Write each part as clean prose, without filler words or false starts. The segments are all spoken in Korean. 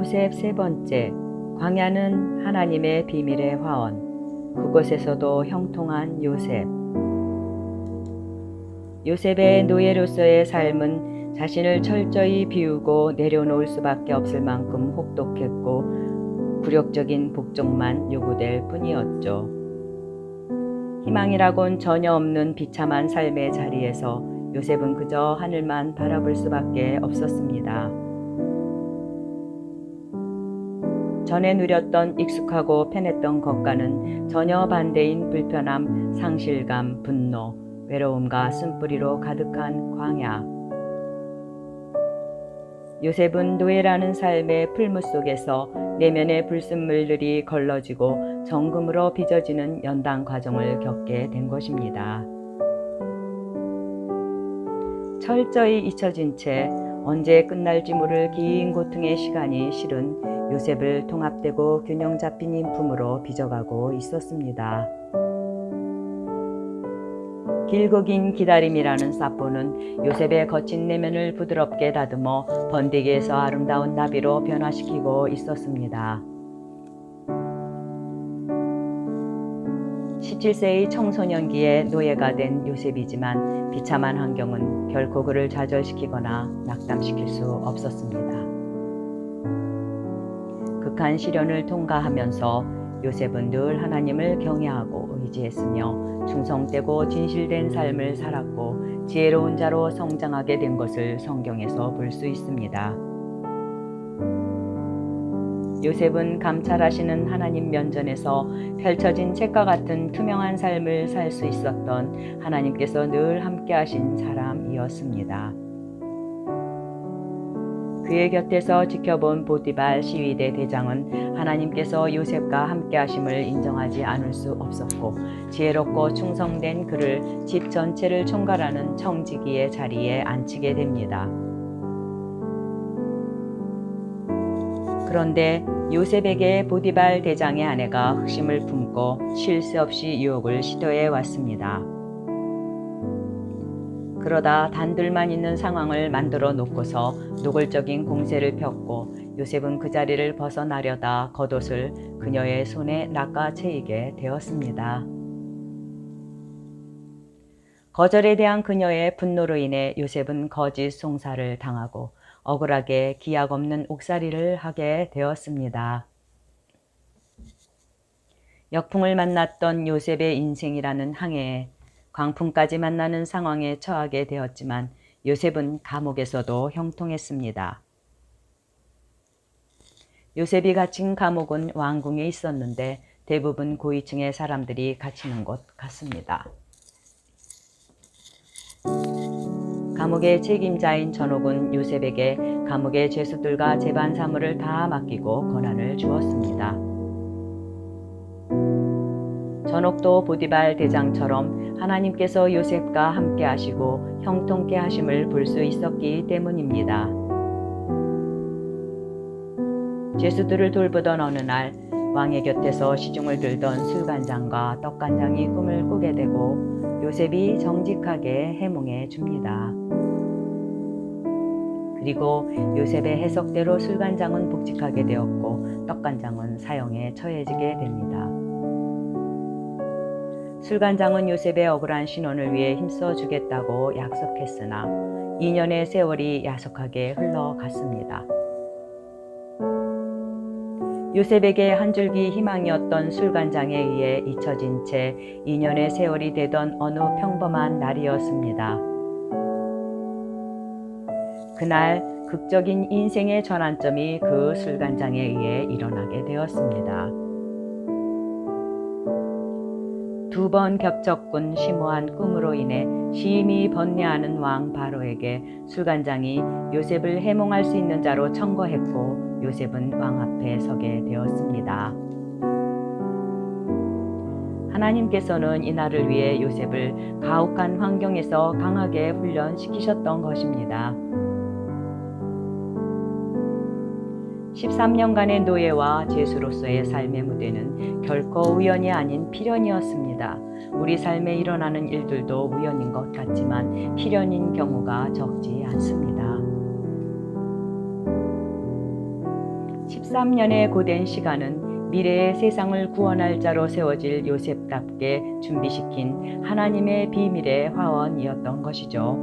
요셉 세 번째, 광야는 하나님의 비밀의 화원. 그곳에서도 형통한 요셉. 요셉의 노예로서의 삶은 자신을 철저히 비우고 내려놓을 수밖에 없을 만큼 혹독했고 굴욕적인 복종만 요구될 뿐이었죠. 희망이라곤 전혀 없는 비참한 삶의 자리에서 요셉은 그저 하늘만 바라볼 수밖에 없었습니다. 전에 누렸던 익숙하고 편했던 것과는 전혀 반대인 불편함, 상실감, 분노, 외로움과 쓴뿌리로 가득한 광야. 요셉은 노예라는 삶의 풀무 속에서 내면의 불순물들이 걸러지고 정금으로 빚어지는 연단 과정을 겪게 된 것입니다. 철저히 잊혀진 채 언제 끝날지 모를 긴 고통의 시간이 실은 요셉을 통합되고 균형 잡힌 인품으로 빚어가고 있었습니다. 길고 긴 기다림이라는 사포는 요셉의 거친 내면을 부드럽게 다듬어 번데기에서 아름다운 나비로 변화시키고 있었습니다. 17세의 청소년기에 노예가 된 요셉이지만 비참한 환경은 결코 그를 좌절시키거나 낙담시킬 수 없었습니다. 극한 시련을 통과하면서 요셉은 늘 하나님을 경외하고 의지했으며 충성되고 진실된 삶을 살았고 지혜로운 자로 성장하게 된 것을 성경에서 볼 수 있습니다. 요셉은 감찰하시는 하나님 면전에서 펼쳐진 책과 같은 투명한 삶을 살 수 있었던 하나님께서 늘 함께하신 사람이었습니다. 그의 곁에서 지켜본 보디발 시위대 대장은 하나님께서 요셉과 함께하심을 인정하지 않을 수 없었고 지혜롭고 충성된 그를 집 전체를 총괄하는 청지기의 자리에 앉히게 됩니다. 그런데 요셉에게 보디발 대장의 아내가 흑심을 품고 쉴 새 없이 유혹을 시도해 왔습니다. 그러다 단둘만 있는 상황을 만들어 놓고서 노골적인 공세를 폈고 요셉은 그 자리를 벗어나려다 겉옷을 그녀의 손에 낚아채이게 되었습니다. 거절에 대한 그녀의 분노로 인해 요셉은 거짓 송사를 당하고 억울하게 기약 없는 옥살이를 하게 되었습니다. 역풍을 만났던 요셉의 인생이라는 항해에 광풍까지 만나는 상황에 처하게 되었지만 요셉은 감옥에서도 형통했습니다. 요셉이 갇힌 감옥은 왕궁에 있었는데 대부분 고위층의 사람들이 갇히는 곳 같습니다. 감옥의 책임자인 전옥은 요셉에게 감옥의 죄수들과 재반 사무를 다 맡기고 권한을 주었습니다. 전옥도 보디발 대장처럼 하나님께서 요셉과 함께 하시고 형통케 하심을 볼 수 있었기 때문입니다. 죄수들을 돌보던 어느 날 왕의 곁에서 시중을 들던 술간장과 떡간장이 꿈을 꾸게 되고 요셉이 정직하게 해몽해 줍니다. 그리고 요셉의 해석대로 술간장은 복직하게 되었고 떡간장은 사형에 처해지게 됩니다. 술간장은 요셉의 억울한 신원을 위해 힘써주겠다고 약속했으나 2년의 세월이 야속하게 흘러갔습니다. 요셉에게 한 줄기 희망이었던 술간장에 의해 잊혀진 채 2년의 세월이 되던 어느 평범한 날이었습니다. 그날 극적인 인생의 전환점이 그 술간장에 의해 일어나게 되었습니다. 2번 겹쳤군 심오한 꿈으로 인해 심히 번뇌하는 왕 바로에게 술간장이 요셉을 해몽할 수 있는 자로 청거했고 요셉은 왕 앞에 서게 되었습니다. 하나님께서는 이날을 위해 요셉을 가혹한 환경에서 강하게 훈련시키셨던 것입니다. 13년간의 노예와 죄수로서의 삶의 무대는 결코 우연이 아닌 필연이었습니다. 우리 삶에 일어나는 일들도 우연인 것 같지만 필연인 경우가 적지 않습니다. 13년의 고된 시간은 미래의 세상을 구원할 자로 세워질 요셉답게 준비시킨 하나님의 비밀의 화원이었던 것이죠.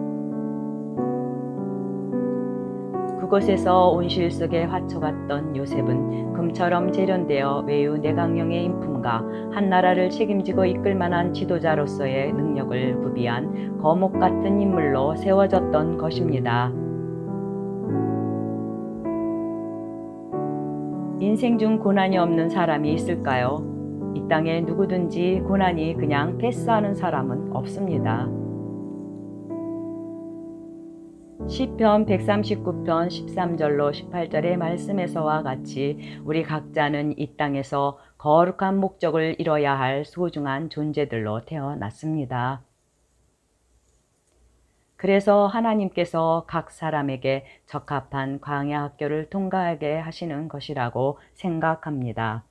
그곳에서 온실 속에 화초같던 요셉은 금처럼 재련되어 외유 내강령의 인품과 한 나라를 책임지고 이끌 만한 지도자로서의 능력을 구비한 거목 같은 인물로 세워졌던 것입니다. 인생 중 고난이 없는 사람이 있을까요? 이 땅에 누구든지 고난이 그냥 패스하는 사람은 없습니다. 시편 139편 13절로 18절의 말씀에서와 같이 우리 각자는 이 땅에서 거룩한 목적을 이뤄야 할 소중한 존재들로 태어났습니다. 그래서 하나님께서 각 사람에게 적합한 광야 학교를 통과하게 하시는 것이라고 생각합니다.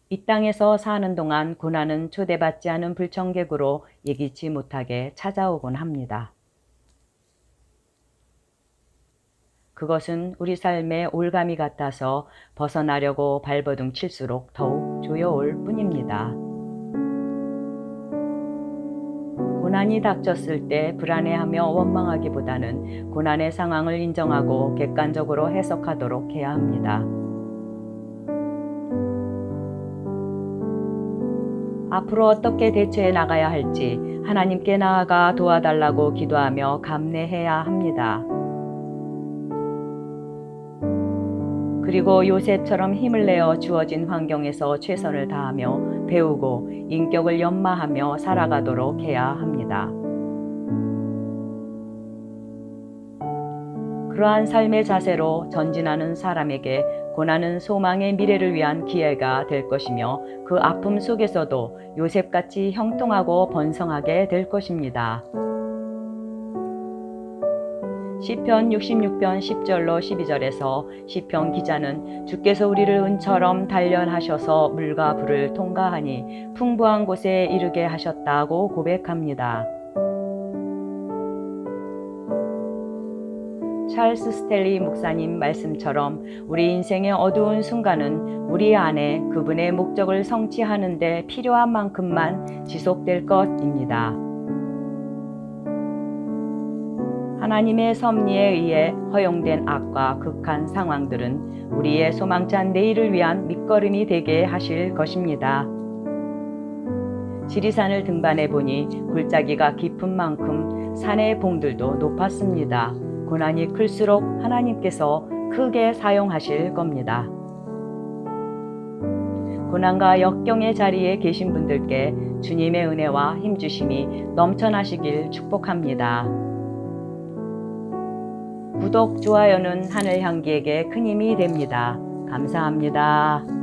이 땅에서 사는 동안 고난은 초대받지 않은 불청객으로 예기치 못하게 찾아오곤 합니다. 그것은 우리 삶의 올가미 같아서 벗어나려고 발버둥 칠수록 더욱 조여올 뿐입니다. 고난이 닥쳤을 때 불안해하며 원망하기보다는 고난의 상황을 인정하고 객관적으로 해석하도록 해야 합니다. 앞으로 어떻게 대처해 나가야 할지 하나님께 나아가 도와달라고 기도하며 감내해야 합니다. 그리고 요셉처럼 힘을 내어 주어진 환경에서 최선을 다하며 배우고 인격을 연마하며 살아가도록 해야 합니다. 그러한 삶의 자세로 전진하는 사람에게 고난은 소망의 미래를 위한 기회가 될 것이며 그 아픔 속에서도 요셉같이 형통하고 번성하게 될 것입니다. 시편 66편 10절로 12절에서 시편 기자는 주께서 우리를 은처럼 단련하셔서 물과 불을 통과하니 풍부한 곳에 이르게 하셨다고 고백합니다. 찰스 스텔리 목사님 말씀처럼 우리 인생의 어두운 순간은 우리 안에 그분의 목적을 성취하는 데 필요한 만큼만 지속될 것입니다. 하나님의 섭리에 의해 허용된 악과 극한 상황들은 우리의 소망찬 내일을 위한 밑거름이 되게 하실 것입니다. 지리산을 등반해 보니 골짜기가 깊은 만큼 산의 봉들도 높았습니다. 고난이 클수록 하나님께서 크게 사용하실 겁니다. 고난과 역경의 자리에 계신 분들께 주님의 은혜와 힘주심이 넘쳐나시길 축복합니다. 구독, 좋아요는 하늘향기에게 큰 힘이 됩니다. 감사합니다.